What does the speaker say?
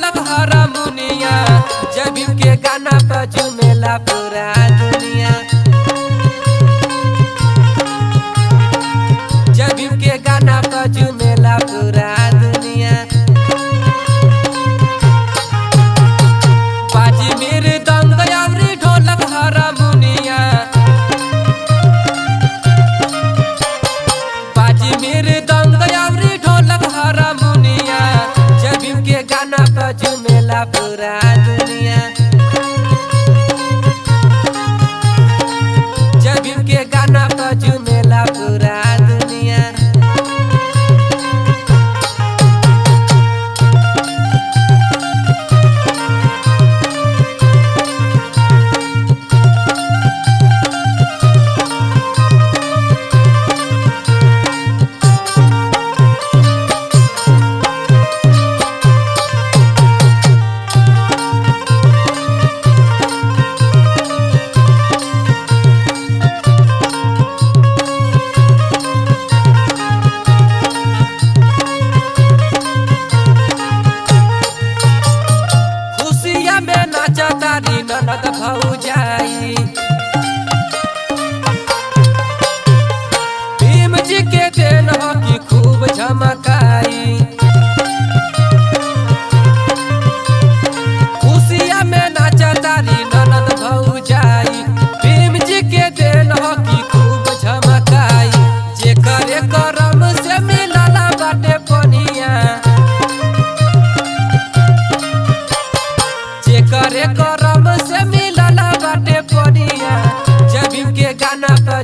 ढोलक हारमोनिया, जब के गाना पर झूमेला पूरा दुनिया। जब के गाना पर झूमेला पूरा दुनिया। बाजी मेरे दंग अवरी ढोलक हारमोनिया, बाजी मेरे दंग अवरी ढोलक हारमोनिया, जब के गाना पर झूमेला पूरा दुनिया। जब के गाना पर झूमेला पूरा दुनिया। तारी ननद भौजाई, भीम जी के देन हो कि खूब झमकाई। खुशिया में नाचा तारी ननद भौजाई, भीम जी के देन हो कि खूब झमकाई। जे करे करम से मिलला बाटे पनिया, जे करे करम से मिलला बाटे पनिया, जब के गाना पर